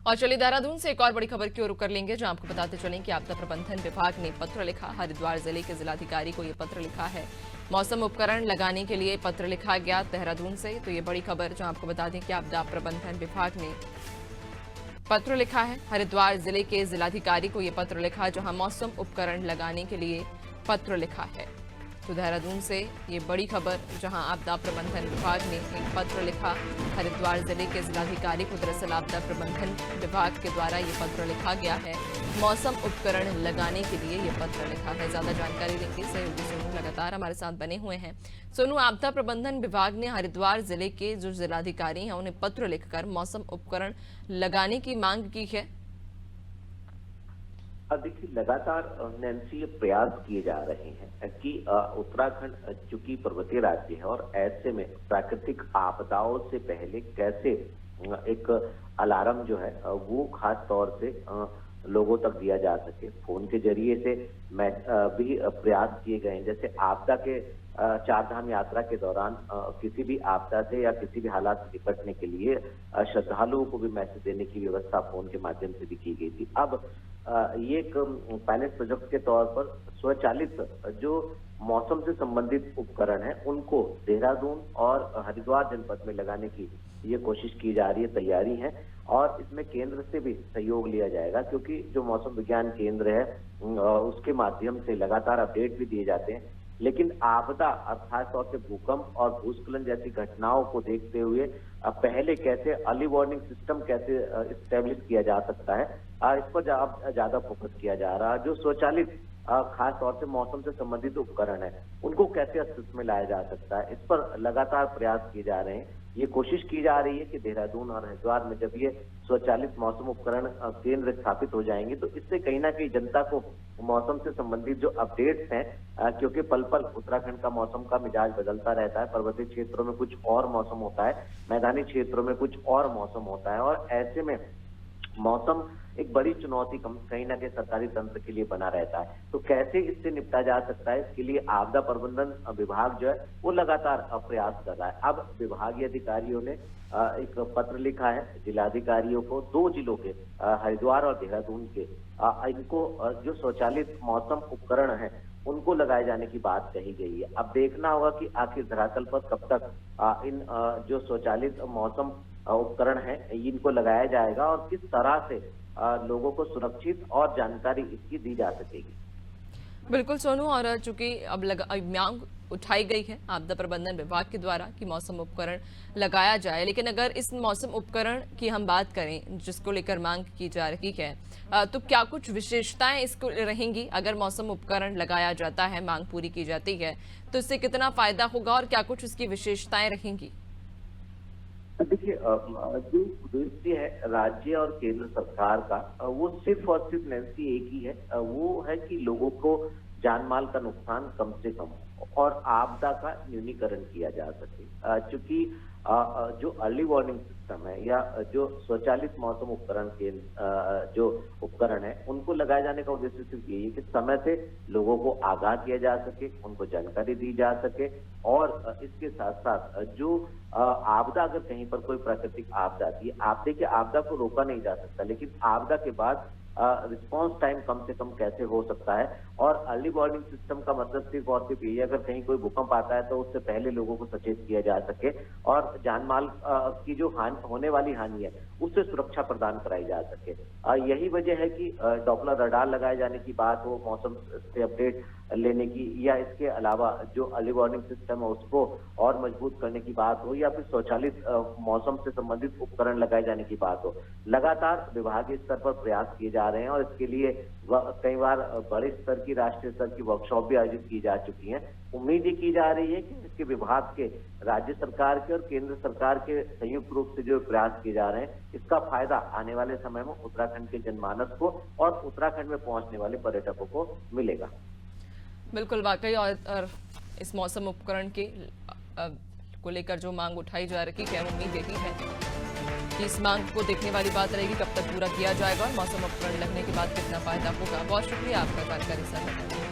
और चलिए देहरादून से एक और बड़ी खबर की ओर रुख कर लेंगे, जहां आपको बताते चलें कि आपदा प्रबंधन विभाग ने पत्र लिखा। हरिद्वार जिले के जिलाधिकारी को ये पत्र लिखा है। मौसम उपकरण लगाने के लिए पत्र लिखा गया देहरादून से। तो ये बड़ी खबर, जहां आपको बता दें कि आपदा प्रबंधन विभाग ने पत्र लिखा है। हरिद्वार जिले के जिलाधिकारी को ये पत्र लिखा, जहां मौसम उपकरण लगाने के लिए पत्र लिखा है। तो देहरादून से ये बड़ी खबर, जहां आपदा प्रबंधन विभाग ने एक पत्र लिखा हरिद्वार जिले के जिलाधिकारी को। दरअसल आपदा प्रबंधन विभाग के द्वारा ये पत्र लिखा गया है। मौसम उपकरण लगाने के लिए ये पत्र लिखा है। ज्यादा जानकारी देंगे सहयोगी सोनू लगातार हमारे साथ बने हुए हैं। सोनू, आपदा प्रबंधन विभाग ने हरिद्वार जिले के जो जिलाधिकारी हैं उन्हें पत्र लिखकर मौसम उपकरण लगाने की मांग की है। अब देखिए, लगातार नैन्सी ये प्रयास किए जा रहे हैं कि उत्तराखंड चूंकि पर्वतीय राज्य है और ऐसे में प्राकृतिक आपदाओं से पहले कैसे एक अलार्म जो है वो खास तौर से लोगों तक दिया जा सके। फोन के जरिए से भी प्रयास किए गए हैं। जैसे आपदा के चारधाम यात्रा के दौरान किसी भी आपदा से या किसी भी हालात से निपटने के लिए श्रद्धालुओं को भी मैसेज देने की व्यवस्था फोन के माध्यम से भी की गई थी। अब ये एक पायलट प्रोजेक्ट के तौर पर स्वचालित जो मौसम से संबंधित उपकरण है उनको देहरादून और हरिद्वार जनपद में लगाने की ये कोशिश की जा रही है, तैयारी है। और इसमें केंद्र से भी सहयोग लिया जाएगा, क्योंकि जो मौसम विज्ञान केंद्र है उसके माध्यम से लगातार अपडेट भी दिए जाते हैं। लेकिन आपदा खास तौर से भूकंप और भूस्खलन जैसी घटनाओं को देखते हुए पहले कैसे अर्ली वार्निंग सिस्टम कैसे इस्टेब्लिश किया जा सकता है, इस पर ज्यादा फोकस किया जा रहा है। जो स्वचालित खास तौर से मौसम से संबंधित उपकरण है उनको कैसे अस्तित्व में लाया जा सकता है, इस पर लगातार प्रयास किए जा रहे हैं। ये कोशिश की जा रही है कि देहरादून और हरिद्वार में जब ये स्वचालित मौसम उपकरण केंद्र स्थापित हो जाएंगे तो इससे कहीं ना कहीं जनता को मौसम से संबंधित जो अपडेट्स हैं, क्योंकि पल पल उत्तराखंड का मौसम का मिजाज बदलता रहता है। पर्वतीय क्षेत्रों में कुछ और मौसम होता है, मैदानी क्षेत्रों में कुछ और मौसम होता है, और ऐसे में मौसम एक बड़ी चुनौती कहीं ना कहीं सरकारी तंत्र के लिए बना रहता है। तो कैसे इससे निपटा जा सकता है, इसके लिए आपदा प्रबंधन विभाग जो है वो लगातार प्रयास कर रहा है। अब विभागीय अधिकारियों ने एक पत्र लिखा है जिलाधिकारियों को, दो जिलों के हरिद्वार और देहरादून के, इनको जो स्वचालित मौसम उपकरण है उनको लगाए जाने की बात कही गई है। अब देखना होगा कि आखिर धरातल पर कब तक इन जो स्वचालित मौसम उपकरण है इनको लगाया जाएगा और किस तरह से लोगों को सुरक्षित और जानकारी इसकी दी जा सकेगी। बिल्कुल सोनू, और चूंकि अब मांग उठाई गई है आपदा प्रबंधन विभाग के द्वारा कि मौसम उपकरण लगाया जाए, लेकिन अगर इस मौसम उपकरण की हम बात करें जिसको लेकर मांग की जा रही है, तो क्या कुछ विशेषताएं इसको रहेंगी? अगर मौसम उपकरण लगाया जाता है, मांग पूरी की जाती है, तो इससे कितना फायदा होगा और क्या कुछ इसकी विशेषताएं रहेंगी? देखिए, जो उद्देश्य है राज्य और केंद्र सरकार का वो सिर्फ और सिर्फ नैन्सी एक ही है, वो है कि लोगों को जान माल का नुकसान कम से कम और आपदा का न्यूनीकरण किया जा सके। चूंकि जो अर्ली वार्निंग सिस्टम है या जो स्वचालित मौसम उपकरण के जो उपकरण है उनको लगाए जाने का उद्देश्य सिर्फ यही है कि समय से लोगों को आगाह किया जा सके, उनको जानकारी दी जा सके। और इसके साथ साथ जो आपदा, अगर कहीं पर कोई प्राकृतिक आपदा आती है, आप देखिए आपदा को रोका नहीं जा सकता, लेकिन आपदा के बाद रिस्पांस टाइम कम से कम कैसे हो सकता है। और अर्ली वार्निंग सिस्टम का मतलब सिर्फ और सिर्फ यही है, अगर कहीं कोई भूकंप आता है तो उससे पहले लोगों को सचेत किया जा सके और जान माल की जो होने वाली हानि है उससे सुरक्षा प्रदान कराई जा सके। यही वजह है कि डॉप्लर रडार लगाए जाने की बात हो, मौसम से अपडेट लेने की, या इसके अलावा जो अर्ली वार्निंग सिस्टम है उसको और मजबूत करने की बात हो, या फिर स्वचालित मौसम से संबंधित उपकरण लगाए जाने की बात हो। लगातार विभागीय स्तर पर प्रयास किए जा रहे हैं और इसके लिए कई बार बड़े स्तर की, राष्ट्रीय स्तर की वर्कशॉप भी आयोजित की जा चुकी हैं। उम्मीद ये की जा रही है कि इसके विभाग के, राज्य सरकार के और केंद्र सरकार के संयुक्त रूप से जो प्रयास किए जा रहे हैं, इसका फायदा आने वाले समय में उत्तराखंड के जनमानस को और उत्तराखंड में पहुंचने वाले पर्यटकों को मिलेगा। बिल्कुल, वाकई। और इस मौसम उपकरण के को लेकर जो मांग उठाई जा रही है, उम्मीद यही है कि इस मांग को देखने वाली बात रहेगी कब तक पूरा किया जाएगा और मौसम उपकरण लगने के बाद कितना फायदा होगा। बहुत शुक्रिया आपका जानकारी साझा करने के लिए।